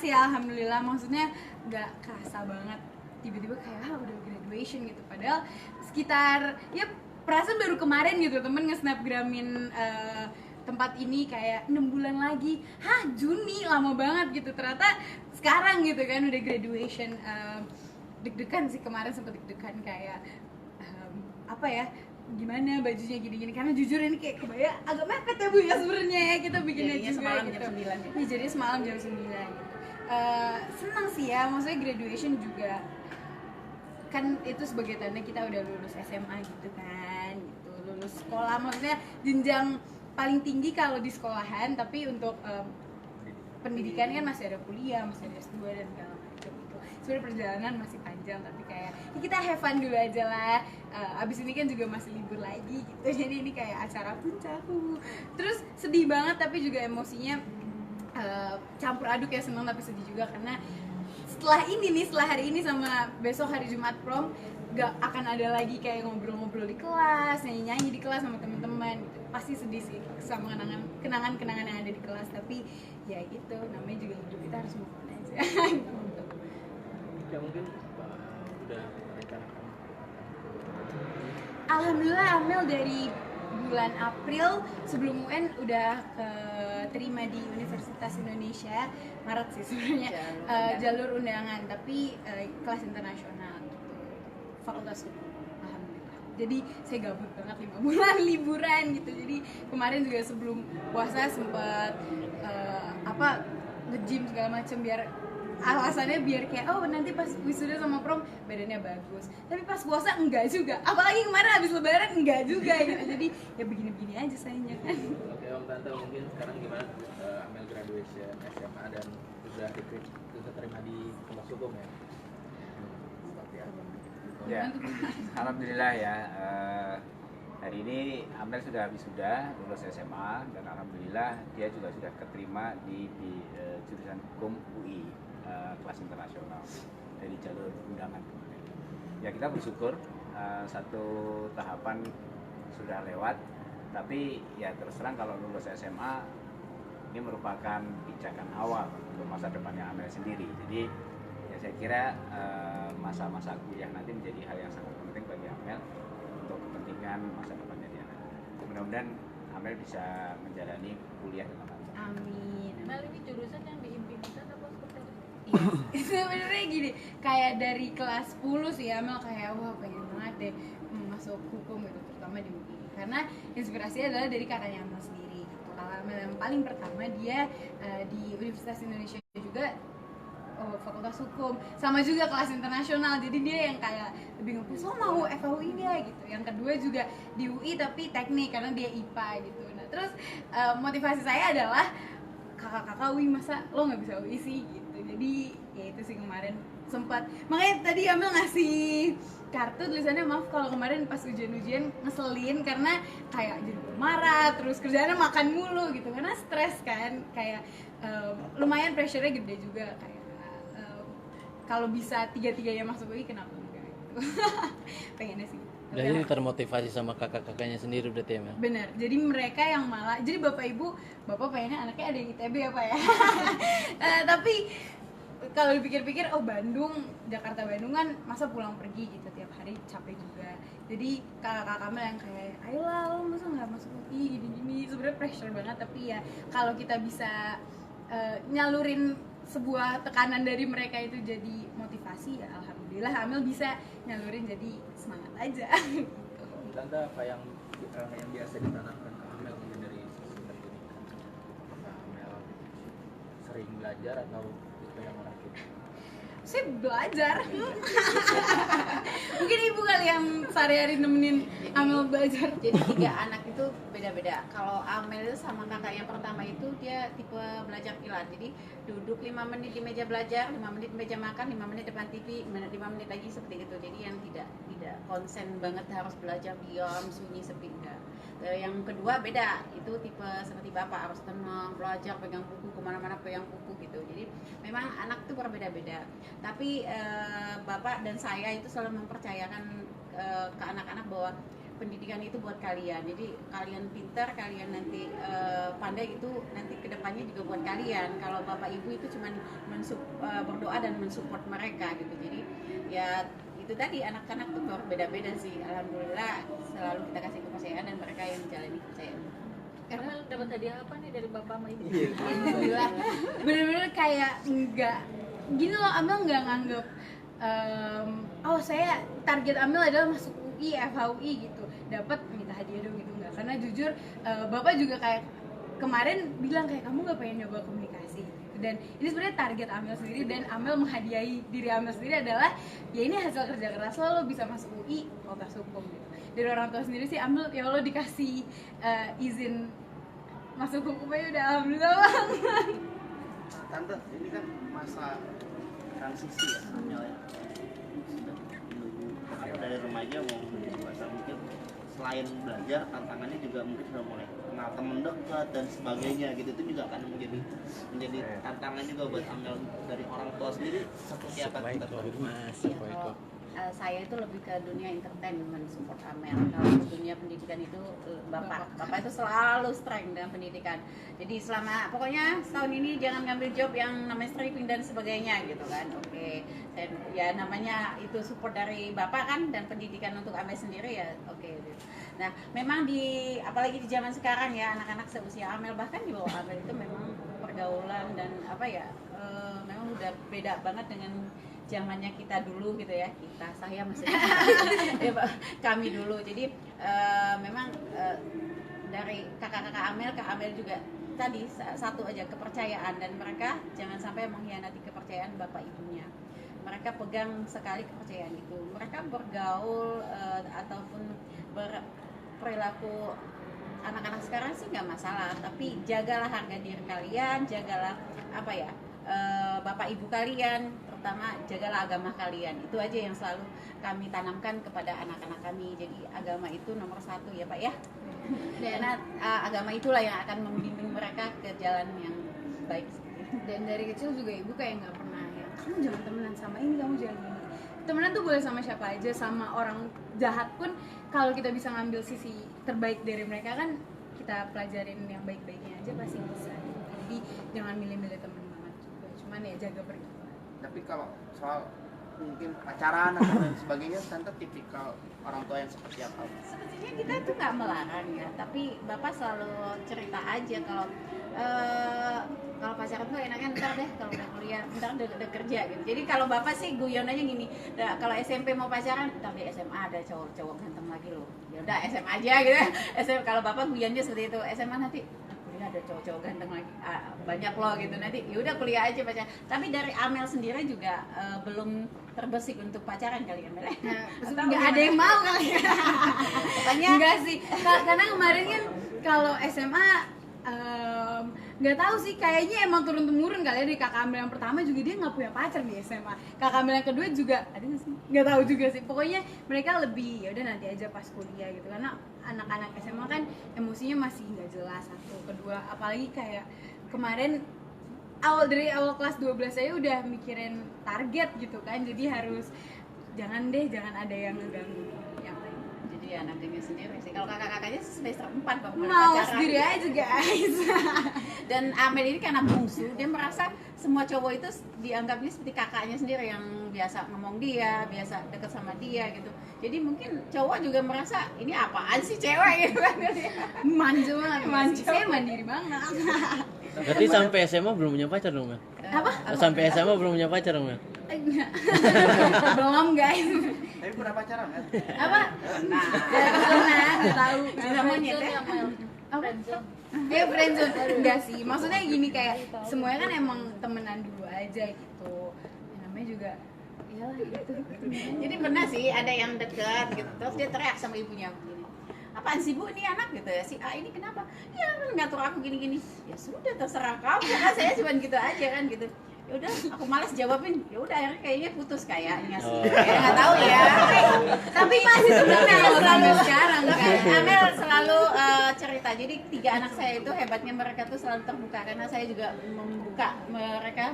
sih alhamdulillah, maksudnya nggak kerasa banget tiba-tiba kayak udah graduation gitu, padahal sekitar ya perasaan baru kemarin gitu temen nge-snapgramin tempat ini kayak 6 bulan lagi, Juni, lama banget gitu, ternyata sekarang gitu kan udah graduation. Deg-degan sih kemarin, sempet deg-degan kayak apa ya, gimana bajunya gini-gini, karena jujur ini kayak kebaya agak mepet ya Bu ya sebenarnya ya, kita bikinnya jadinya juga semalam gitu. jam 9 ya? Jadi semalam jam 9 gitu. Senang sih ya, maksudnya graduation juga kan itu sebagai tanda kita udah lulus SMA gitu kan, gitu, lulus sekolah, maksudnya jenjang paling tinggi kalau di sekolahan, tapi untuk pendidikan kan masih ada kuliah, masih ada S2 dan segala macam gitu. Sebenarnya perjalanan masih panjang, tapi kayak ya kita have fun dulu aja lah. Abis ini kan juga masih libur lagi gitu, jadi ini kayak acara puncak. Terus sedih banget tapi juga emosinya campur aduk ya, senang tapi sedih juga, karena setelah hari ini sama besok hari Jumat prom gak akan ada lagi kayak ngobrol-ngobrol di kelas, nyanyi-nyanyi di kelas sama teman-teman gitu. Pasti sedih sih sama kenangan-kenangan yang ada di kelas, tapi ya gitu, namanya juga hidup, kita harus move on aja. Ya mungkin udah merencanakan. Alhamdulillah Amel dari bulan April sebelum UN udah terima di Universitas Indonesia, Maret sih sebenarnya, jalur undangan, tapi kelas internasional gitu, Fakultas Hukum. Alhamdulillah. Jadi saya gabut banget 5 bulan liburan gitu. Jadi kemarin juga sebelum puasa sempet nge-gym segala macem, biar alasannya biar kayak nanti pas wisuda sama prom badannya bagus, tapi pas puasa enggak juga, apalagi kemarin habis lebaran enggak juga gitu. Jadi ya begini-begini aja sayangnya kan. Oke Om Tante, mungkin sekarang gimana Amel graduation SMA dan sudah diterima di Fakultas Hukum ya? Seperti apa? Ya, alhamdulillah ya. Hari ini Amel sudah wisuda, lulus SMA, dan alhamdulillah dia juga sudah keterima di jurusan hukum UI kelas internasional dari jalur undangan. Ya kita bersyukur satu tahapan sudah lewat, tapi ya terus terang kalau lulus SMA ini merupakan pijakan awal untuk masa depannya Amel sendiri. Jadi ya saya kira masa-masa kuliah nanti menjadi hal yang sangat penting bagi Amel untuk kepentingan masa depannya dia. Mudah-mudahan Amel bisa menjalani kuliah dengan lancar. Amin. Mel, ini jurusan yang diimpikan apa seperti itu? Sebenarnya gini, kayak dari kelas 10 sih Amel kayak wah pengen banget deh masuk hukum gitu, terutama di UI, karena inspirasinya adalah dari kakaknya Amel sendiri gitu. Kalau Amel yang paling pertama dia di Universitas Indonesia juga Fakultas Hukum, sama juga kelas internasional, jadi dia yang kayak lebih nge-push mau FHUI dia gitu. Yang kedua juga di UI tapi teknik karena dia IPA gitu. Nah terus motivasi saya adalah kakak-kakak UI masa lo nggak bisa UI sih gitu. Jadi ya itu sih kemarin sempat, makanya tadi Amel ngasih kartu tulisannya maaf kalau kemarin pas ujian-ujian ngeselin karena kayak jadi marah, terus kerjaannya makan mulu gitu karena stres kan, kayak lumayan pressure-nya gede juga, kayak kalau bisa tiga-tiganya masuk UI kenapa enggak gitu. Pengennya sih. Jadi termotivasi sama kakak-kakaknya sendiri berarti ya Mel? Bener, jadi mereka yang malah, jadi bapak ibu, bapak pengennya anaknya ada yang ITB ya Pak ya. Tapi kalau dipikir-pikir, Bandung, Jakarta Bandung kan masa pulang pergi gitu tiap hari, capek juga. Jadi kakak-kakak kami yang kayak, ayolah lo masa nggak masuk UI gini-gini, sebenarnya pressure banget, tapi ya kalau kita bisa nyalurin sebuah tekanan dari mereka itu jadi motivasi, ya alhamdulillah Amel bisa nyalurin jadi semangat aja. Tante, apa yang biasa ditanamkan ke Amel mungkin dari sisi pendidikan? Apakah Amel sering belajar atau itu yang merakit? Saya belajar. Mungkin ibu kali yang sehari-hari nemenin Amel belajar. Jadi 3 anak itu beda-beda. Kalau Amel itu sama kakak yang pertama itu dia tipe belajar kilat. Jadi duduk 5 menit di meja belajar, 5 menit di meja makan, 5 menit depan TV, 5 menit lagi seperti itu. Jadi yang tidak konsen banget harus belajar diam, sunyi, sepi, enggak. Yang kedua beda, itu tipe seperti bapak, harus tenang, belajar, pegang buku, kemana-mana pegang buku gitu. Jadi memang anak itu berbeda-beda. Tapi bapak dan saya itu selalu mempercayakan ke anak-anak bahwa pendidikan itu buat kalian. Jadi kalian pintar, kalian nanti pandai itu nanti kedepannya juga buat kalian. Kalau bapak ibu itu cuma berdoa dan mensupport mereka gitu. Jadi ya itu tadi, anak-anak tuh berbeda-beda sih. Alhamdulillah selalu kita kasih kepercayaan dan mereka yang menjalani kepercayaan. Karena dapat hadiah apa nih dari bapak sama ibu? Alhamdulillah bener-bener kayak enggak gini loh, Amel nggak nganggep oh saya target Amel adalah masuk UI, FHUI gitu, dapat minta hadiah dong gitu, enggak. Karena jujur bapak juga kayak kemarin bilang kayak kamu nggak pengen nyoba komunikasi gitu. Dan ini sebenarnya target Amel sendiri, dan Amel menghadiahi diri Amel sendiri adalah ya ini hasil kerja keras lo bisa masuk UI fakultas hukum gitu. Dari orang tua sendiri sih Amel ya Allah dikasih izin masuk hukum aja udah alhamdulillah banget. Tante, ini kan masa transisi ya, Amel ya. Sudah menuju dari remaja mau menuju dewasa, mungkin selain belajar, tantangannya juga mungkin sudah mulai kenal teman dekat dan sebagainya gitu. Itu juga akan menjadi tantangan juga buat Amel dari orang tua sendiri. Seperti apa? Ya, kalau saya itu lebih ke dunia entertainment, support Amel. Kalau dunia pendidikan itu bapak itu selalu strength dengan pendidikan. Jadi selama pokoknya setahun ini jangan ngambil job yang namanya stripping dan sebagainya gitu kan. Oke, ya namanya itu support dari bapak kan, dan pendidikan untuk Amel sendiri ya oke. Gitu. Nah memang apalagi di zaman sekarang ya, anak-anak seusia Amel bahkan di bawah Amel itu memang pergaulan dan memang udah beda banget dengan zamannya kita dulu gitu ya. Saya maksudnya ya, kami dulu. Jadi memang dari kakak-kakak Amel, Kak Amel juga tadi satu aja, kepercayaan, dan mereka jangan sampai mengkhianati kepercayaan bapak ibunya. Mereka pegang sekali kepercayaan itu. Mereka bergaul ataupun berperilaku anak-anak sekarang sih nggak masalah, tapi jagalah harga diri kalian, jagalah bapak ibu kalian, terutama jagalah agama kalian. Itu aja yang selalu kami tanamkan kepada anak-anak kami. Jadi agama itu nomor satu ya Pak ya. Karena agama itulah yang akan membimbing mereka ke jalan yang baik. Dan dari kecil juga ibu kayak nggak pernah ya kamu jangan temenan sama ini, kamu jangan gini. Temenan tuh boleh sama siapa aja, sama orang jahat pun kalau kita bisa ngambil sisi terbaik dari mereka kan kita pelajarin yang baik-baiknya aja pasti bisa. Jadi jangan milih-milih teman banget juga, cuman ya jaga pergaulan. Tapi kalau soal mungkin pacaran atau dan sebagainya, Tante tipikal orang tua yang seperti apa? Sebetulnya kita tuh nggak melarang ya, tapi bapak selalu cerita aja kalau pacaran tuh enaknya ntar deh kalau udah kuliah, ntar udah kerja gitu. Jadi kalau bapak sih guyonannya gini, kalau SMP mau pacaran, ntar di SMA ada cowok ganteng lagi loh, ya udah SMA aja gitu. SMA, kalau bapak guyonnya seperti itu, SMA nanti kuliah ada cowok ganteng lagi, banyak loh gitu, nanti ya udah kuliah aja pacaran. Tapi dari Amel sendiri juga belum terbesit untuk pacaran kali ya Mel? Nah, nggak ada yang mau kali ya. Pokoknya enggak sih, karena kemarin kan kalau SMA nggak tahu sih, kayaknya emang turun temurun kali ya. Dari kakak Amel yang pertama juga dia nggak punya pacar di SMA, kakak Amel yang kedua juga ada nggak sih, nggak tahu juga sih. Pokoknya mereka lebih ya udah nanti aja pas kuliah gitu, karena anak-anak SMA kan emosinya masih nggak jelas, satu kedua, apalagi kayak kemarin dari awal kelas 12 saya udah mikirin target gitu kan, jadi harus jangan ada yang ngeganggu yang lain. jadi anaknya sendiri sih. Kalau kakak-kakaknya semester 4 kok Mau pacaran. sendiri aja guys. Dan Amel ini karena bungsu, dia merasa semua cowok itu dianggapnya seperti kakaknya sendiri yang biasa ngomong dia, biasa deket sama dia gitu. Jadi mungkin cowok juga merasa ini apaan sih cewek gitu kan. Manja banget, saya mandiri banget. Berarti sampai SMA belum punya pacar dong, Mel? Apa? Sampai SMA belum punya pacar dong, Mel? Enggak. Belum guys. Tapi pernah pacaran kan? Apa? Nah, Pernah, nggak tahu. cinta monyet ya. Friendzone. Ya friendzone, enggak sih. Maksudnya gini, kayak semuanya kan emang temenan dulu aja gitu. Ya, namanya juga iyalah gitu. Jadi pernah sih ada yang deket gitu, terus dia teriak sama ibunya begini, apaan sih Bu ini anak gitu ya, si A ini kenapa? Ya ngatur aku gini-gini. Ya sudah terserah kamu kan, saya cuma gitu aja kan gitu. ya udah aku malas jawabin, ya udah akhirnya kayaknya putus kayaknya sih. Oh. Kayak nggak tahu ya. Tapi masih sebenarnya selalu sekarang kan. Amel selalu cerita. Jadi 3 anak saya itu hebatnya mereka tuh selalu terbuka karena saya juga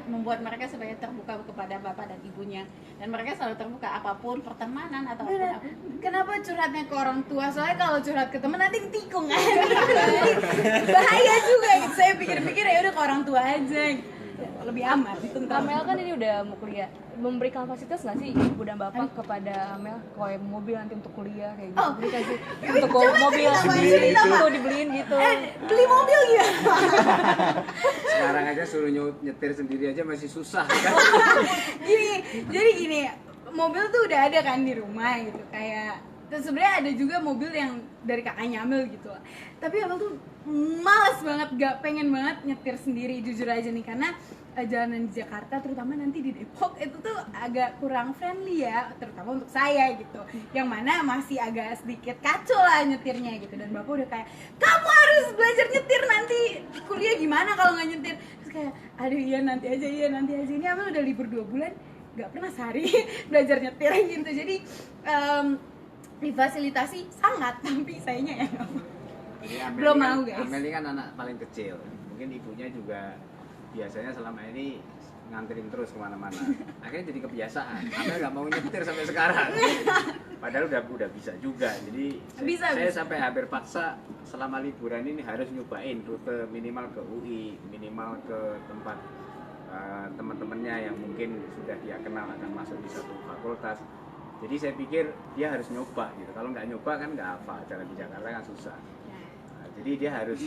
membuat mereka supaya terbuka kepada bapak dan ibunya. Dan mereka selalu terbuka apapun pertemanan atau apapun. Kenapa curhatnya ke orang tua? Soalnya kalau curhat ke temen nanti tikung kan. Bahaya juga gitu. Saya pikir-pikir ya udah ke orang tua aja gitu. Lebih aman tentang Amel kan ini udah mau kuliah, memberikan fasilitas nggak sih ibu dan bapak kepada Amel kayak mobil nanti untuk kuliah kayak gitu? Dikasih untuk mobil sendiri gitu, dibeliin gitu. beli mobil ya. Sekarang aja suruh nyetir sendiri aja masih susah kan. Jadi gini, mobil tuh udah ada kan di rumah gitu kayak. Terus sebenarnya ada juga mobil yang dari kakaknya Amel gitu lah. Tapi Amel tuh males banget, gak pengen banget nyetir sendiri jujur aja nih karena jalanan di Jakarta terutama nanti di Depok itu tuh agak kurang friendly ya, terutama untuk saya gitu. Yang mana masih agak sedikit kacau lah nyetirnya gitu. Dan bapak udah kayak, kamu harus belajar nyetir nanti kuliah gimana kalau nggak nyetir. Terus kayak, aduh iya nanti aja. Ini Amel udah libur 2 bulan gak pernah sehari belajar nyetir gitu. Jadi difasilitasi sangat, tapi sayanya ya nggak mau. Jadi Amel Belum ini kan- mau, guys. Amel ini kan anak paling kecil. Mungkin ibunya juga biasanya selama ini nganterin terus kemana-mana. Akhirnya jadi kebiasaan. Amel nggak mau nyetir sampai sekarang. Padahal udah bisa juga. Jadi saya sampai hampir paksa selama liburan ini harus nyobain rute minimal ke UI, minimal ke tempat teman-temannya yang mungkin sudah dia kenal akan masuk di satu fakultas. Jadi saya pikir dia harus nyoba gitu. Kalau nggak nyoba kan nggak hafal. Jalan di Jakarta kan susah. Nah, jadi dia harus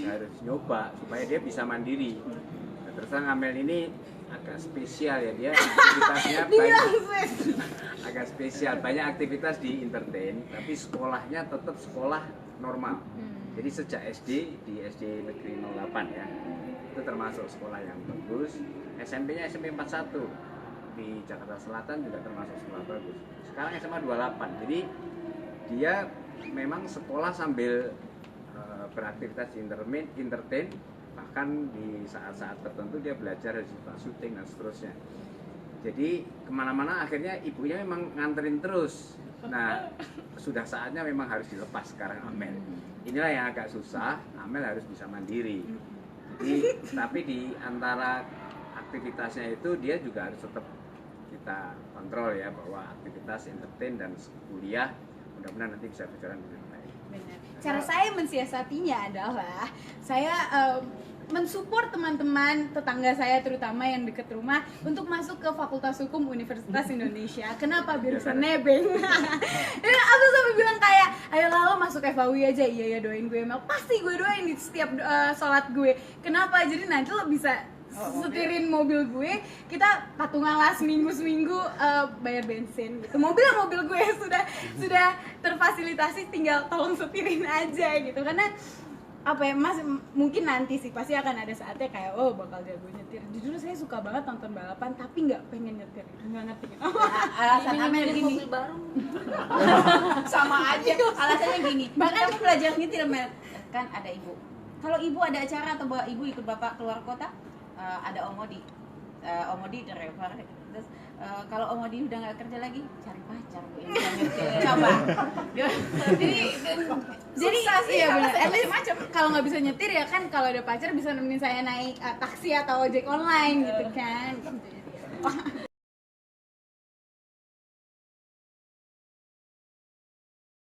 nyoba supaya dia bisa mandiri. Nah, terus terang Amel ini agak spesial ya, dia aktivitasnya banyak, agak spesial, banyak aktivitas di entertain, tapi sekolahnya tetap sekolah normal. Jadi sejak SD di SD Negeri 08 ya, itu termasuk sekolah yang bagus. SMP-nya SMP 41 di Jakarta Selatan juga termasuk sekolah bagus. Sekarang SMA 28, jadi dia memang sekolah sambil beraktivitas di entertain, bahkan di saat-saat tertentu dia belajar di syuting dan seterusnya. Jadi kemana-mana akhirnya ibunya memang nganterin terus. Nah, sudah saatnya memang harus dilepas sekarang Amel. Inilah yang agak susah, Amel harus bisa mandiri. Jadi, tapi di antara aktivitasnya itu dia juga harus tetap kita kontrol ya, bahwa aktivitas entertain dan kuliah mudah-mudahan nanti bisa berjalan dengan baik. Benar. Cara saya mensiasatinya adalah saya mensupport teman-teman tetangga saya terutama yang dekat rumah untuk masuk ke Fakultas Hukum Universitas Indonesia. Kenapa? Biar bisa nebeng. Dan aku sampai bilang kayak, ayo lalu masuk FAUI aja. Iya ya doain gue, Mel. Pasti gue doain di setiap sholat gue. Kenapa? Jadi nanti lo bisa setirin mobil gue, kita patungan lah seminggu bayar bensin gitu. Mobil gue sudah terfasilitasi, tinggal tolong setirin aja gitu. Karena apa ya Mas, mungkin nanti sih pasti akan ada saatnya kayak bakal jago nyetir. Jujur saya suka banget nonton balapan tapi nggak pengen nyetir, nggak ngerti kenapa. Alasan Amel gini, mobil baru. sama aja. Alasannya gini, bahkan kamu belajar nyetir Mel, kan ada ibu. Kalau ibu ada acara atau bawa ibu ikut bapak keluar kota, ada Omodi driver. Terus kalau Omodi udah nggak kerja lagi, cari pacar bu yang bisa nyetir. Coba. Jadi Iya benar. At least kalau nggak bisa nyetir ya kan kalau ada pacar bisa nemenin saya naik taksi atau ojek online gitu kan.